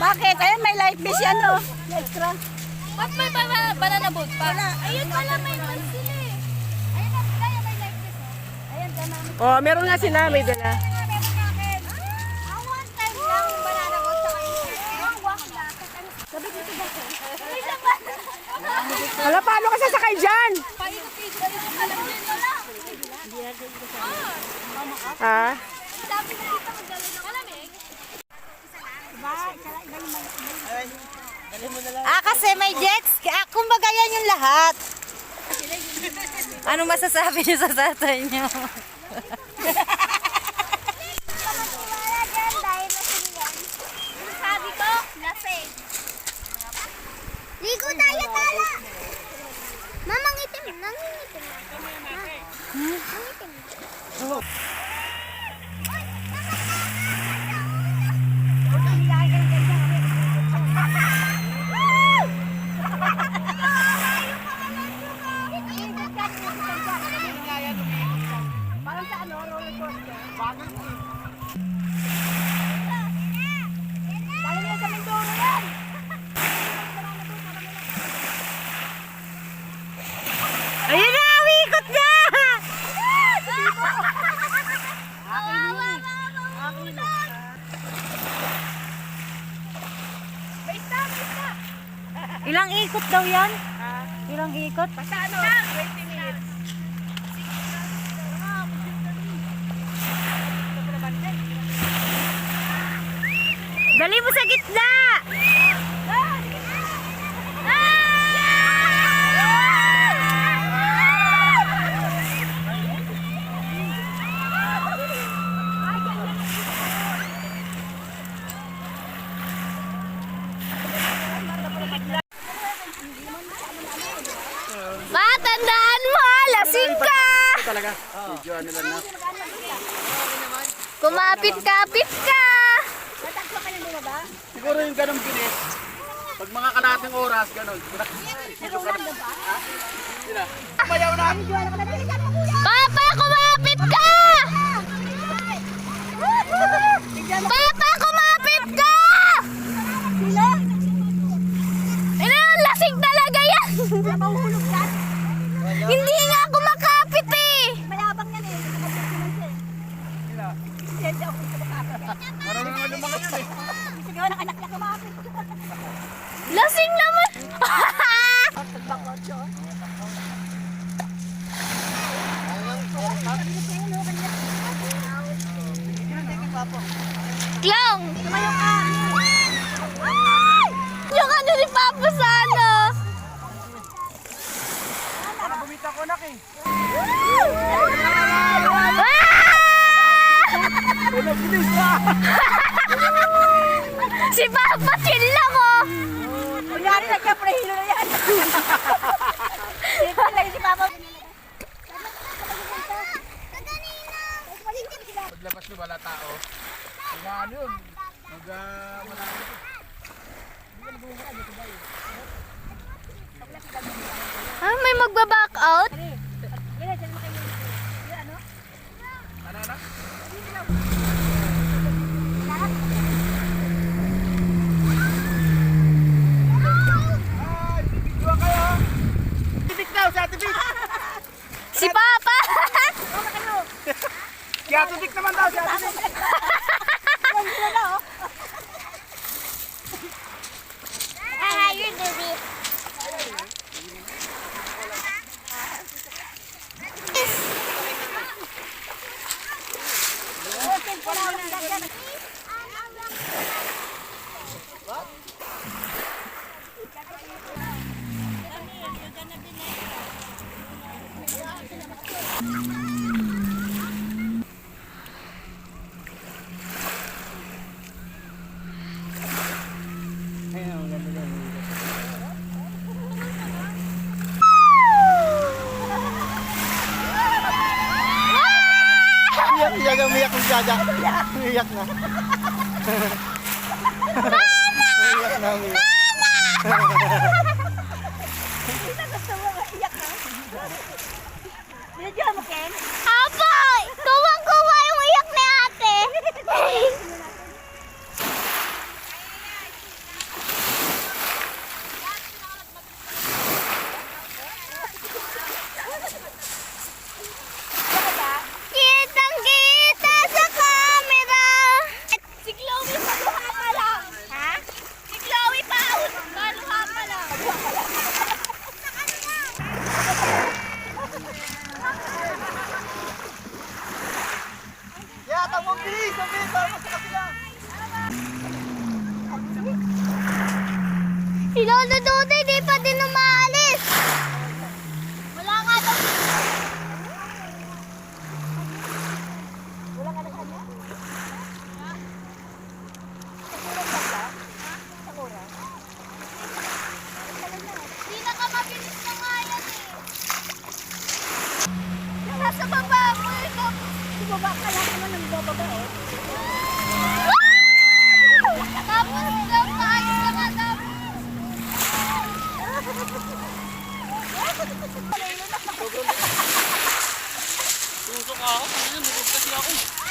Bakit? Ayun, may life fish yan, oh. Extra. Ba't may banana boat pa? Ayun pala, may one sila eh. Ayun na sila, yung may life fish. Ayun, namin. Oh, meron nga sila, may dala. Ang one time lang, yung banana boat sa kayo. Ang wak na. Sabi dito ba? Wala, paano ka sasakay dyan? Paikot-ikot. Alam mo yun wala. Ha? Sabi na dito, magdalo ng malamig. Kasi may jets. Kumbaga yan yung lahat. Anong masasabi niyo sa tatay niyo? Sabi ko, lasing. Ligo tayo, tala. Mamang itim, nangingitim. Nangitim. Parang sa ano, roller coaster. Dahil yan sa Mindoro yan. Ayun na, umiikot na! Ilang ikot daw yan? Ilang ikot? Basta ano, 20 minutes. Dali mo sa gitna! Matandaan mo, lasing ka! Talaga. Video nila na. Kumapit-kapit ka! Siguro yung ganong bilis. Pag mga kalating oras, ganon. Dito ka na. Ha? Sila. Mayaw na. Papa, kumapit ka! Papa, kumapit ka! Ano, lasing talaga yan! Mahulog yan. Hindi nga ako makapit eh! Mayabang yan eh. Hindi ako kumakapit. Marami mga lumangat yun eh. Sigaw ng anak niya kumapit. Lasing naman! Klong! Yung ano ni Papa sa ano? Para bumita ko nak eh. Si Papa chill lang oh! Kunyari na siya, prehilo na yan. Siyempre lang si Papa. Paglabas nyo wala tao. Kaya ano yun? Manalo. Ah, may magba-back out? Ano na? Tibik daw, sa tibik! Si Papa! Kaya tibik naman daw, sa tibik! Ah, you're dirty. Iyak na, umiyak yung jaja. Umiyak na. Umiyak na, umiyak. Binadyohan mo, Ken? Apo! Kuwang-kuwa yung iyak ni ate! Lolo Duday, di pa din umaalis. Wala nga daw. Pinakamabilis na nga yan eh. Nasa baba mo ito. Bumaba ka lang naman ng bababa eh. Tapos daw, maayos ka nga daw. Tusok ako, kanina nurog kasi ako.